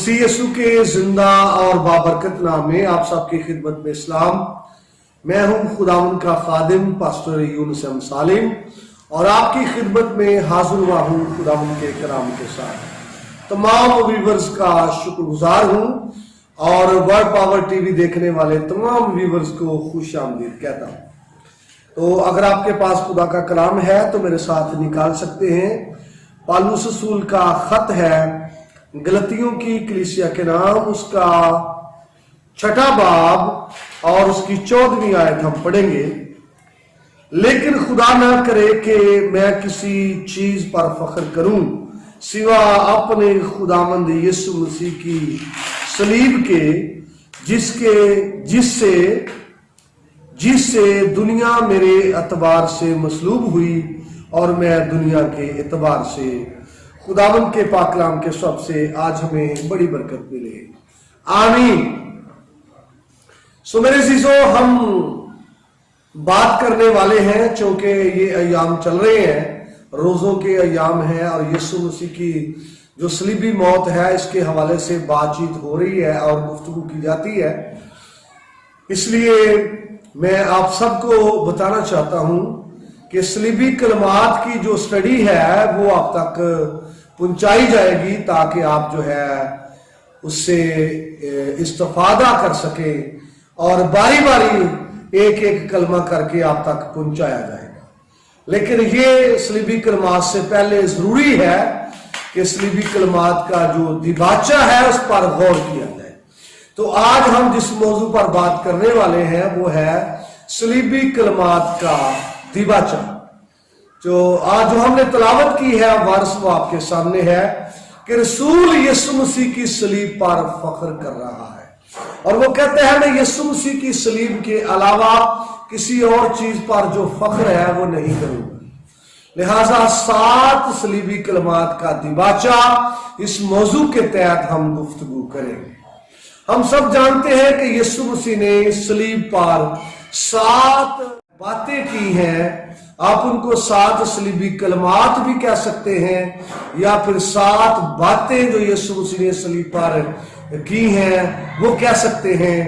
मसीह यसू के जिंदा और बाबरकत नाम में आप सबकी खिदमत में इस्लाम। मैं हूं खुदावंद का खादिम पास्टर यूनुस अहमद सालिम और आपकी खिदमत में हाजिर हुआ हूं खुदावंद के कलाम के साथ। तमाम व्यूवर्स का शुक्रगुजार हूं और वर्ल्ड पावर टीवी देखने वाले तमाम व्यूवर्स को खुश आमदीद कहता हूं। तो अगर आपके पास खुदा का कलाम है तो मेरे साथ निकाल सकते हैं। पौलुस रसूल का खत है गलतियों की कलीसिया के नाम, उसका 6 बाब और उसकी 14वीं आयत हम पढ़ेंगे। लेकिन खुदा ना करे कि मैं किसी चीज पर फख्र करूं सिवा अपने खुदामंद यीशु मसीह की सलीब के, जिससे दुनिया मेरे एतबार से मसलूब हुई और मैं दुनिया के एतबार से। खुदावंद के पाक कलाम के शब्द से आज हमें बड़ी बरकत मिले, आमीन। सो मेरे अज़ीज़ों, हम बात करने वाले हैं चूंकि ये अय्याम चल रहे हैं, रोजों के अय्याम हैं और यीशु मसीह की जो सलीबी मौत है इसके हवाले से बातचीत हो रही है और गुफ्तगू की जाती है। इसलिए मैं आप सबको बताना चाहता हूं कि सलीबी कलमात की जो स्टडी है वो आप तक पहुंचाई जाएगी ताकि आप जो है उससे इस्तेफादा कर सके और बारी बारी एक एक कलमा करके आप तक पहुंचाया जाएगा। लेकिन ये सलीबी कलमात से पहले जरूरी है कि सलीबी कलमात का जो दिबाचा है उस पर गौर किया जाए। तो आज हम जिस मौजू पर बात करने वाले हैं वो है सलीबी कलमात का दिबाचा। जो आज जो हमने तलावत की है वारस वो आपके सामने है कि रसूल यीशु मसीह की सलीब पर फख्र कर रहा है और वो कहते हैं मैं यीशु मसीह की सलीब के अलावा किसी और चीज पर जो फख्र है वो नहीं करूंगा। लिहाजा 7 सलीबी कलमात का दिबाचा इस मौजू के तहत हम गुफ्तगू करेंगे। हम सब जानते हैं कि यीशु मसीह ने सलीब पर 7 बातें की हैं। आप उनको 7 सलीबी कलमात भी कह सकते हैं या फिर 7 बातें जो यीशु मसीह ने सलीब पर की हैं वो कह सकते हैं,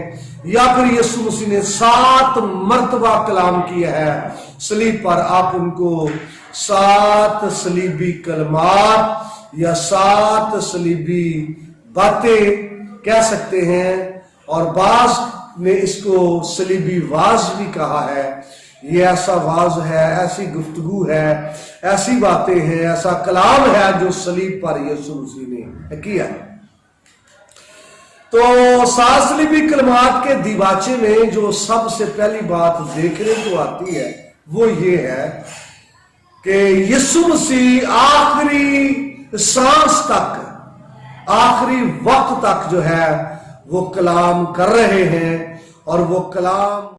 या फिर यीशु मसीह ने 7 मर्तबा कलाम किया है सलीब पर। आप उनको 7 सलीबी कलमात या 7 सलीबी बातें कह सकते हैं और बाज ने इसको सलीबी वाज भी कहा है। ये ऐसा वाज है, ऐसी गुफ्तगू है, ऐसी बातें हैं, ऐसा कलाम है जो सलीब पर यीशु मसीह ने किया। तो 7 सलीबी कलमात के दिबाचे में जो सबसे पहली बात देखने को आती है वो ये है कि यीशु मसीह आखिरी सांस तक, आखिरी वक्त तक जो है वो कलाम कर रहे हैं और वो कलाम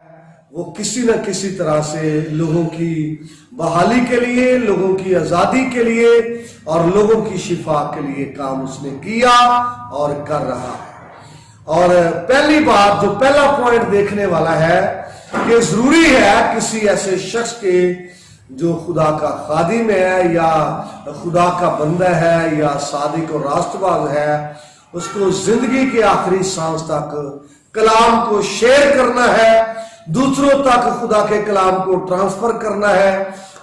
वो किसी न किसी तरह से लोगों की बहाली के लिए, लोगों की आजादी के लिए और लोगों की शिफा के लिए काम उसने किया और कर रहा है। और पहली बात, जो पहला पॉइंट देखने वाला है कि जरूरी है किसी ऐसे शख्स के जो खुदा का खादिम है या खुदा का बंदा है या सादिक और रास्तबाज है, उसको जिंदगी के आखिरी सांस तक कलाम को शेयर करना है, दूसरों तक खुदा के कलाम को ट्रांसफर करना है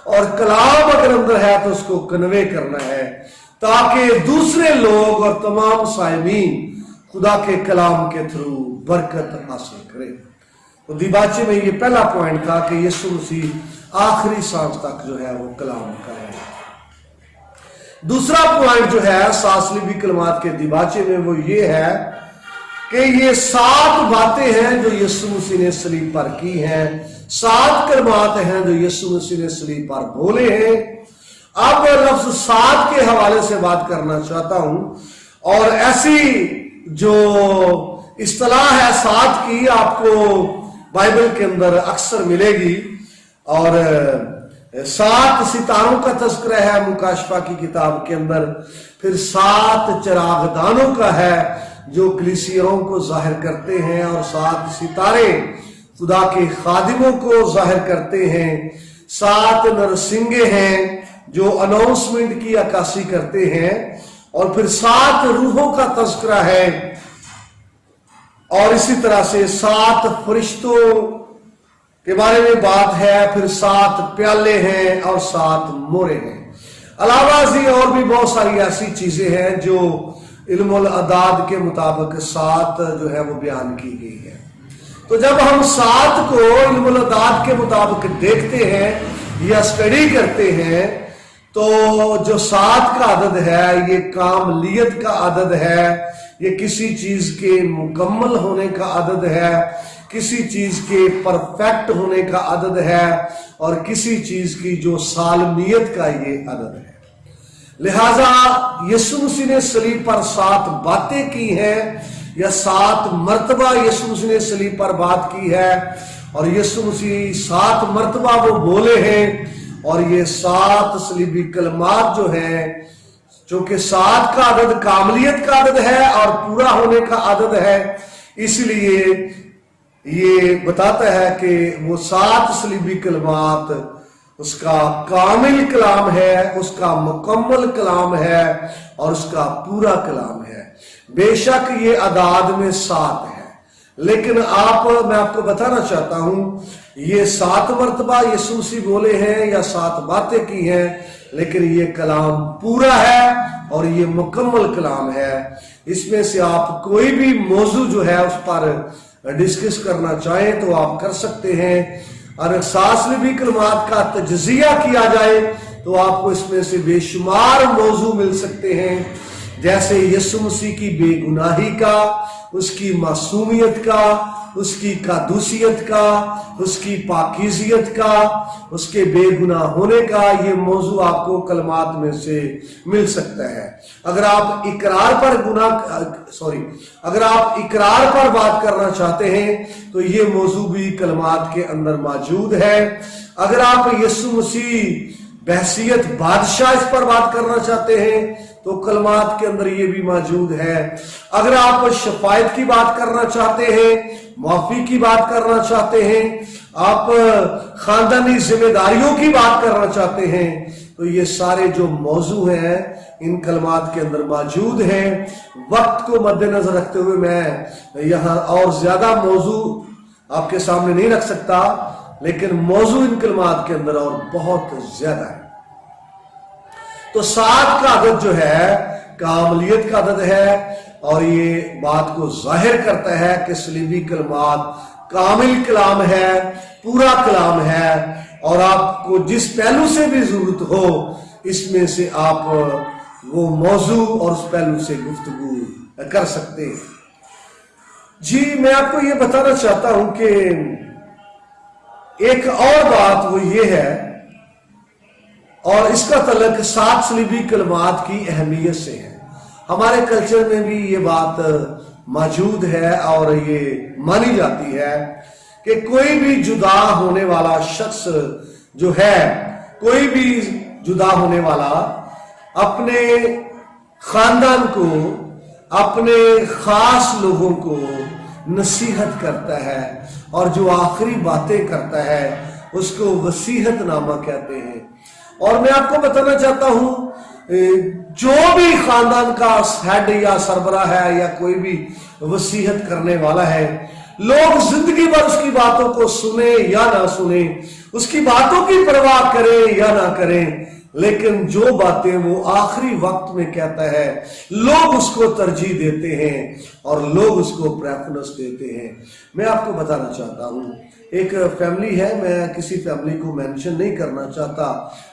और कलाम अगर अंदर है तो उसको कन्वे करना है ताकि दूसरे लोग और तमाम साइमीन खुदा के कलाम के थ्रू बरकत हासिल करें। तो दिबाचे में ये पहला पॉइंट था कि यीशु मसीह आखिरी सांस तक जो है वो कलाम करें। दूसरा पॉइंट जो है 7 सलीबी कलमात के दिबाचे में वो ये है कि ये 7 बातें हैं जो यीशु मसीह ने सलीब पर की हैं, 7 कलमात हैं जो यीशु मसीह ने सलीब पर बोले हैं। अब लफ्ज 7 के हवाले से बात करना चाहता हूं और ऐसी जो इस्तिलाह है 7 की आपको बाइबल के अंदर अक्सर मिलेगी और 7 सितारों का तज़किरा है मुकाशफा की किताब के अंदर, फिर 7 चिरागदानों का है जो कलीसियाओं को जाहिर करते हैं और 7 सितारे खुदा के खादिमों को जाहिर करते हैं, 7 नरसिंगे हैं जो अनाउंसमेंट की अक्कासी करते हैं और फिर 7 रूहों का तज़किरा है, और इसी तरह से 7 फरिश्तों के बारे में बात है, फिर 7 प्याले हैं और 7 मोहरें हैं। अलावा से और भी बहुत सारी ऐसी चीजें हैं जो इल्मुल अदाद के मुताबिक 7 जो है वो बयान की गई है। तो जब हम 7 को इल्मुल अदाद के मुताबिक देखते हैं या स्टडी करते हैं, तो जो 7 का अदद है ये कामलियत का अदद है, ये किसी चीज के मुकम्मल होने का अदद है, किसी चीज के परफेक्ट होने का अदद है, और किसी चीज की जो सालमियत का ये अदद है। लिहाजा यीशु मसीह ने सलीब पर 7 बातें की हैं, या 7 मर्तबा यीशु मसीह ने सलीब पर बात की है, और यीशु मसीह 7 मर्तबा वो बोले हैं, और ये 7 सलीबी कलमात जो हैं, चूंकि 7 का अदद कामलियत का अदद है और पूरा होने का अदद है, इसलिए ये बताता है कि वो 7 सलीबी कलमात उसका कामिल कलाम है, उसका मुकम्मल कलाम है, और उसका पूरा कलाम है। बेशक ये अदाद में 7 है, लेकिन मैं आपको बताना चाहता हूं, ये 7 मर्तबा यीशु मसीह बोले हैं या 7 बातें की हैं, लेकिन ये कलाम पूरा है और ये मुकम्मल कलाम है। इसमें से आप कोई भी मौजू जो है उस पर डिस्कस करना चाहें तो आप कर सकते हैं। और 7 सलीबी कलमात का तजज़िया किया जाए तो आपको इसमें से बेशुमार मौजू मिल सकते हैं, जैसे यीशु मसीह की बेगुनाही का, उसकी मासूमियत का, उसकी कादूसियत का, उसकी पाकीजियत का, उसके बेगुनाह होने का, ये मौजू आपको कलमात में से मिल सकता है। अगर आप इकरार पर बात करना चाहते हैं तो ये मौजू भी कलमात के अंदर मौजूद है। अगर आप यीशु मसीह बहसियत बादशाह इस पर बात करना चाहते हैं तो कलमात के अंदर ये भी मौजूद है। अगर आप शफायत की बात करना चाहते हैं, माफी की बात करना चाहते हैं, आप खानदानी जिम्मेदारियों की बात करना चाहते हैं, तो ये सारे जो मौजू हैं इन कलमात के अंदर मौजूद हैं। वक्त को मद्देनजर रखते हुए मैं यहाँ और ज्यादा मौजू आपके सामने नहीं रख सकता, लेकिन मौजू इन कलमात के अंदर और बहुत ज्यादा है। तो 7 का अदद जो है कामलियत का अदद है, और ये बात को जाहिर करता है कि सलीबी कलमात कामिल कलाम है, पूरा कलाम है, और आपको जिस पहलू से भी जरूरत हो इसमें से आप वो मौजू और उस पहलू से गुफ्तगू कर सकते हैं। जी, मैं आपको ये बताना चाहता हूं कि एक और बात वो ये है, और इसका तल्लुक 7 सलीबी कलमात की अहमियत से है। हमारे कल्चर में भी ये बात मौजूद है और ये मानी जाती है कि कोई भी जुदा होने वाला शख्स जो है, कोई भी जुदा होने वाला अपने खानदान को, अपने खास लोगों को नसीहत करता है, और जो आखिरी बातें करता है उसको वसीहत नामा कहते हैं। और मैं आपको बताना चाहता हूं, जो भी खानदान का हेड या सरबरा है या कोई भी वसीहत करने वाला है, लोग जिंदगी भर उसकी बातों को सुने या ना सुने, उसकी बातों की परवाह करें या ना करें, लेकिन जो बातें वो आखिरी वक्त में कहता है लोग उसको तरजीह देते हैं और लोग उसको प्रेफरेंस देते हैं। मैं आपको बताना चाहता हूं, एक फैमिली है, मैं किसी फैमिली को मेंशन नहीं करना चाहता,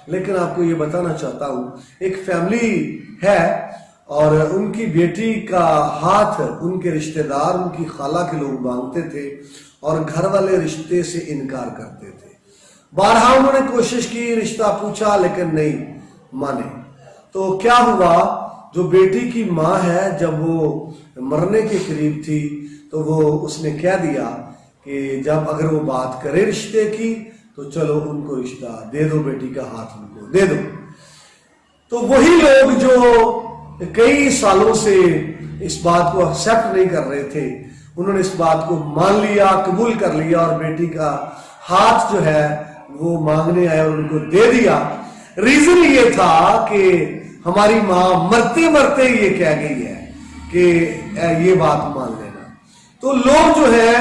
लेकिन आपको ये बताना चाहता हूं, एक फैमिली है और उनकी बेटी का हाथ उनके रिश्तेदार, उनकी खाला के लोग मांगते थे और घर वाले रिश्ते से इनकार करते थे। बारहा उन्होंने कोशिश की, रिश्ता पूछा, लेकिन नहीं माने। तो क्या हुआ, जो बेटी की माँ है, जब वो मरने के करीब थी तो वो उसने कह दिया कि जब अगर वो बात करे रिश्ते की तो चलो उनको रिश्ता दे दो, बेटी का हाथ उनको दे दो। तो वही लोग जो कई सालों से इस बात को एक्सेप्ट नहीं कर रहे थे, उन्होंने इस बात को मान लिया, कबूल कर लिया और बेटी का हाथ जो है वो मांगने आए और उनको दे दिया। रीजन ये था कि हमारी माँ मरते मरते ये कह गई है कि ये बात मान लेना। तो लोग जो है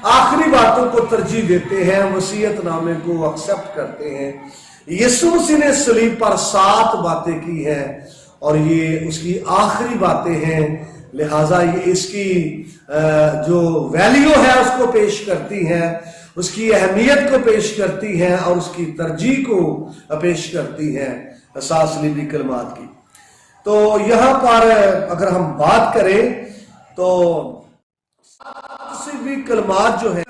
आखिरी बातों को तरजीह देते हैं, वसीयतनामे को एक्सेप्ट करते हैं। यीशु मसीह ने सलीब पर 7 बातें की हैं और ये उसकी आखिरी बातें हैं, लिहाजा ये इसकी जो वैल्यू है उसको पेश करती हैं, उसकी अहमियत को पेश करती हैं और उसकी तरजीह को पेश करती हैं 7 सलीबी कलमात की। तो यहाँ पर अगर हम बात करें तो 7 सलीबी कलमात जो है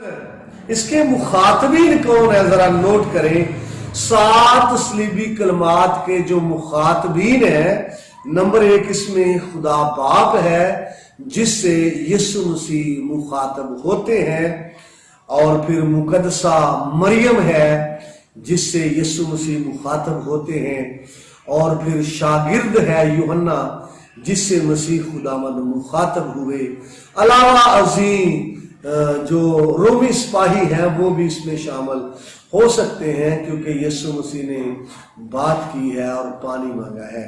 इसके मुखातबीन कौन है, जरा नोट करें। 7 सलीबी कलमात के जो मुखातबीन है, नंबर 1 इसमें खुदा बाप है जिससे यीशु मसीह मुखातब होते हैं, और फिर मुकद्दसा मरियम है जिससे यीशु मसीह मुखातब होते हैं, और फिर शागिर्द है यूहन्ना जिससे मसीह खुदावंद मुखातब हुए। अलावा अजीम जो रोमी सिपाही हैं वो भी इसमें शामिल हो सकते हैं क्योंकि यीशु मसीह ने बात की है और पानी मांगा है,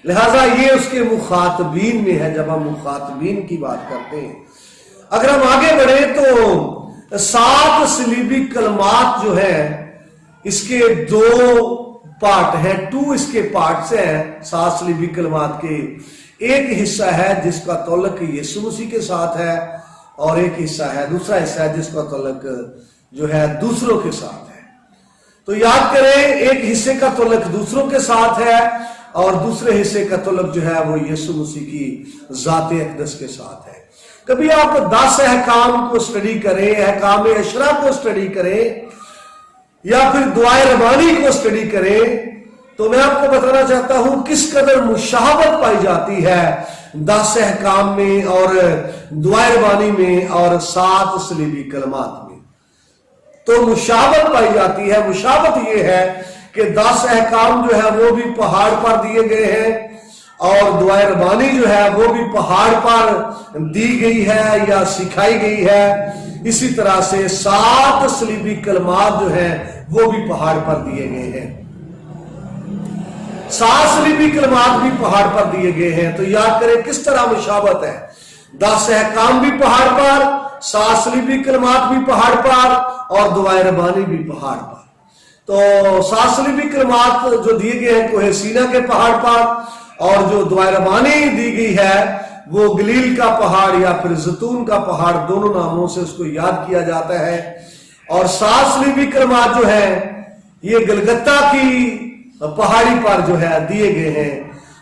लिहाजा ये उसके मुखातबीन में है जब हम मुखातबीन की बात करते हैं। अगर हम आगे बढ़े तो 7 सलीबी कलमात जो है इसके 2 पार्ट हैं, 2 इसके पार्ट्स हैं 7 सलीबी कलमात के। एक हिस्सा है जिसका तल्लुक यीशु मसीह के साथ है और एक हिस्सा है, दूसरा हिस्सा है जिसका तल्लुक जो है दूसरों के साथ है। तो याद करें, एक हिस्से का तल्लुक दूसरों के साथ है और दूसरे हिस्से का तल्लुक जो है वो यीशु मसीह की ज़ात अक़दस के साथ है। कभी आप 10 अहकाम को स्टडी करें, अहकाम अशरा को स्टडी करें या फिर दुआए रबानी को स्टडी करें, तो मैं आपको बताना चाहता हूं किस कदर मुशाहबत पाई जाती है 10 अहकाम में और दुआए रबानी में और 7 सलीबी कलमात में। तो मुशाहबत पाई जाती है। मुशाहबत ये है कि 10 अहकाम जो है वो भी पहाड़ पर दिए गए हैं और दुआए रबानी जो है वो भी पहाड़ पर दी गई है या सिखाई गई है। इसी तरह से 7 सलीबी कलमात जो है वो भी पहाड़ पर दिए गए हैं। 7 सलीबी कलमात भी पहाड़ पर दिए गए हैं। तो याद करें किस तरह मुशाबत है, 10 अहकाम भी पहाड़ पर, 7 सलीबी कलमात भी पहाड़ पर और दुआए रबानी भी पहाड़ पर। तो 7 सलीबी कलमात जो दिए गए हैं कोहे सीना के पहाड़ पर, और जो दुआए रबानी दी गई है वो गलील का पहाड़ या फिर जैतून का पहाड़, दोनों नामों से उसको याद किया जाता है। और 7 सलीबी कलमात जो है ये गलगत्ता की पहाड़ी पर जो है दिए गए हैं।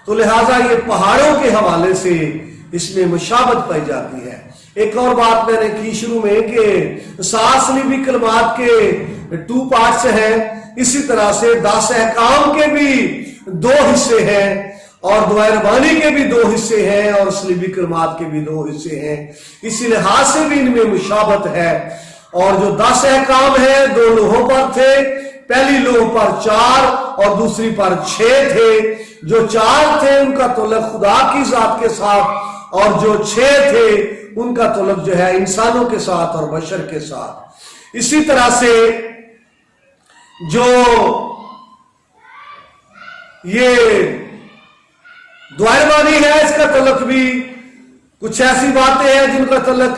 तो लिहाजा ये पहाड़ों के हवाले से इसमें मुशाबत पाई जाती है। एक और बात मैंने की शुरू में कि 7 सलीबी कलमात के 2 पार्ट्स हैं, इसी तरह से 10 अहकाम के भी 2 हिस्से हैं और दुआए रबानी के भी 2 हिस्से हैं और सलीबी कलमात के भी 2 हिस्से हैं। इसी लिहाज से भी इनमें मुशाबत है। और जो 10 अहकाम है 2 लोहों पर थे, पहली लोह पर 4 और दूसरी पर 6 थे। जो 4 थे उनका तल्लुक खुदा की जात के साथ और जो 6 थे उनका तल्लुक जो है इंसानों के साथ और बशर के साथ। इसी तरह से जो ये दुआए रबानी है इसका तल्लुक भी कुछ ऐसी बातें हैं जिनका तल्लुक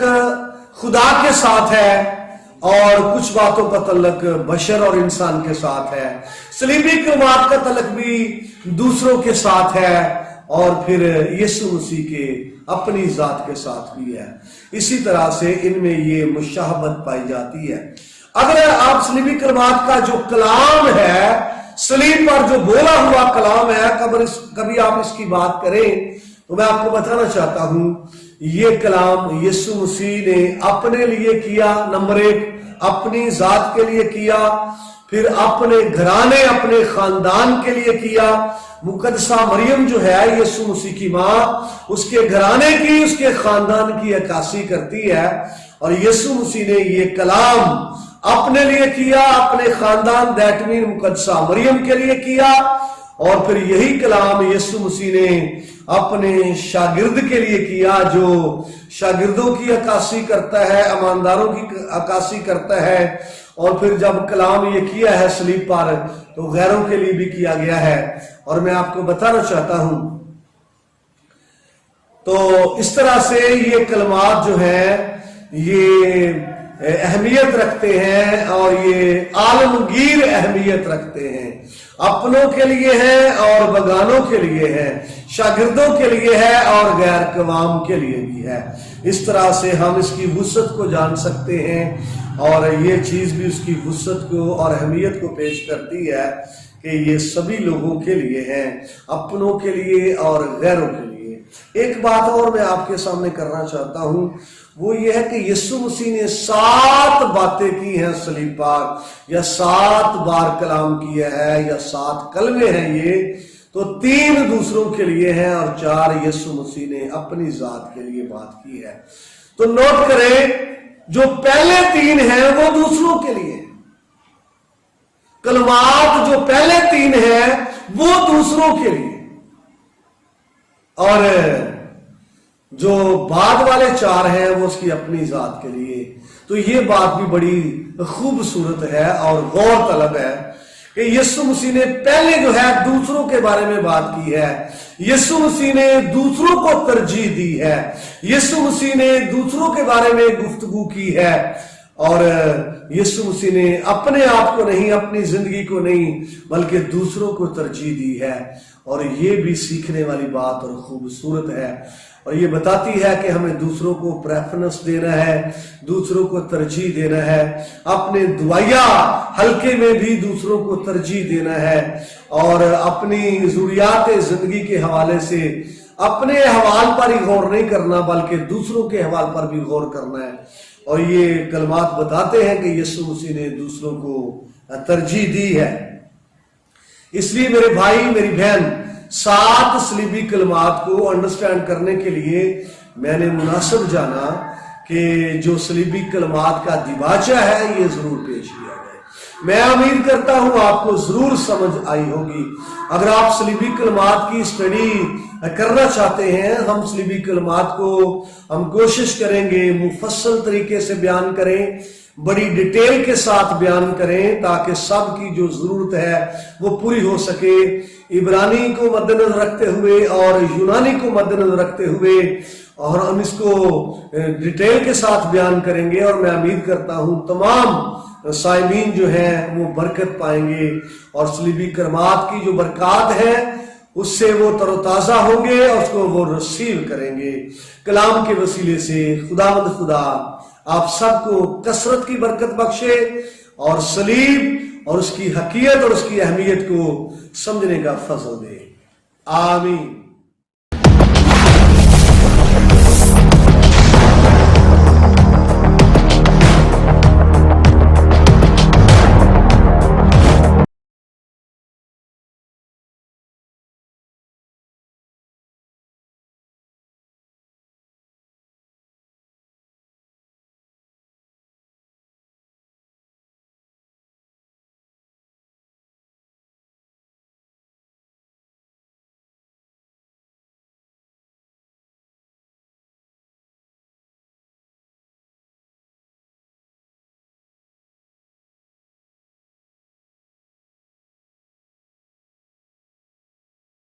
खुदा के साथ है और कुछ बातों का तल्लुक बशर और इंसान के साथ है। सलीबी कलमात का तल्लुक भी दूसरों के साथ है और फिर यीशु मसीह के अपनी जात के साथ भी है। इसी तरह से इनमें ये मुशाहबत पाई जाती है। अगर आप सलीबी कलमात का जो कलाम है, सलीब पर जो बोला हुआ कलाम है, कभी आप इसकी बात करें तो मैं आपको बताना चाहता हूं ये कलाम यीशु मसीह ने अपने लिए किया। नंबर 1 अपनी जात के लिए किया, फिर अपने घराने अपने खानदान के लिए किया। मुकद्दसा मरियम जो है यीशु मसीह की मां, उसके घराने की उसके खानदान की अक्कासी करती है और यीशु मसीह ने ये कलाम अपने लिए किया, अपने खानदान दैट मीन मुकद्दसा मरियम के लिए किया और फिर यही कलाम यीशु मसीह ने अपने शागिर्द के लिए किया जो शागिर्दों की अक्कासी करता है, ईमानदारों की अक्कासी करता है اور پھر جب کلام یہ کیا ہے صلیب پر تو غیروں کے لیے بھی کیا گیا ہے. اور میں آپ کو بتانا چاہتا ہوں تو اس طرح سے یہ کلمات جو ہیں یہ اہمیت رکھتے ہیں اور یہ عالمگیر اہمیت رکھتے ہیں. اپنوں کے لیے ہے اور بگانوں کے لیے ہے، شاگردوں کے لیے ہے اور غیر قوام کے لیے بھی ہے. اس طرح سے ہم اس کی وسعت کو جان سکتے ہیں اور یہ چیز بھی اس کی وسعت کو اور اہمیت کو پیش کرتی ہے کہ یہ سبھی لوگوں کے لیے ہیں، اپنوں کے لیے اور غیروں کے لیے. ایک بات اور میں آپ کے سامنے کرنا چاہتا ہوں، وہ یہ ہے کہ یسوع مسیح نے 7 باتیں کی ہیں صلیب پر، یا 7 بار کلام کیا ہے، یا 7 کلمے ہیں. یہ تو 3 دوسروں کے لیے ہیں اور 4 یسوع مسیح نے اپنی ذات کے لیے بات کی ہے. تو نوٹ کریں، جو پہلے 3 ہیں وہ دوسروں کے لیے ہیں. کلمات جو پہلے 3 ہیں وہ دوسروں کے لیے، اور جو بعد والے 4 ہیں وہ اس کی اپنی ذات کے لیے. تو یہ بات بھی بڑی خوبصورت ہے اور غور طلب ہے کہ یسوع مسیح نے پہلے جو ہے دوسروں کے بارے میں بات کی ہے، یسوع مسیح نے دوسروں کو ترجیح دی ہے، یسوع مسیح نے دوسروں کے بارے میں گفتگو کی ہے، اور یسوع مسیح نے اپنے آپ کو نہیں، اپنی زندگی کو نہیں، بلکہ دوسروں کو ترجیح دی ہے. اور یہ بھی سیکھنے والی بات اور خوبصورت ہے، اور یہ بتاتی ہے کہ ہمیں دوسروں کو پریفرنس دینا ہے، دوسروں کو ترجیح دینا ہے، اپنے دعائیا حلقے میں بھی دوسروں کو ترجیح دینا ہے، اور اپنی ضروریات زندگی کے حوالے سے اپنے حوال پر ہی غور نہیں کرنا بلکہ دوسروں کے حوال پر بھی غور کرنا ہے. اور یہ کلمات بتاتے ہیں کہ یسوع مسیح نے دوسروں کو ترجیح دی ہے. اس لیے میرے بھائی، میری بہن، 7 صلیبی کلمات کو انڈرسٹینڈ کرنے کے لیے میں نے مناسب جانا کہ جو صلیبی کلمات کا دیباچہ ہے یہ ضرور پیش کیا جائے. میں امید کرتا ہوں آپ کو ضرور سمجھ آئی ہوگی. اگر آپ صلیبی کلمات کی اسٹڈی کرنا چاہتے ہیں، ہم صلیبی کلمات کو ہم کوشش کریں گے مفصل طریقے سے بیان کریں، بڑی ڈیٹیل کے ساتھ بیان کریں تاکہ سب کی جو ضرورت ہے وہ پوری ہو سکے. عبرانی کو مد نظر رکھتے ہوئے اور یونانی کو مد نظر رکھتے ہوئے، اور ہم اس کو ڈیٹیل کے ساتھ بیان کریں گے، اور میں امید کرتا ہوں تمام سائمین جو ہیں وہ برکت پائیں گے اور صلیبی کلمات کی جو برکات ہیں اس سے وہ تر و تازہ ہوں گے اور اس کو وہ ریسیو کریں گے. کلام کے وسیلے سے خداوند خدا آپ سب کو کثرت کی برکت بخشے اور صلیب اور اس کی حقیقت اور اس کی اہمیت کو سمجھنے کا فضل دے. آمین.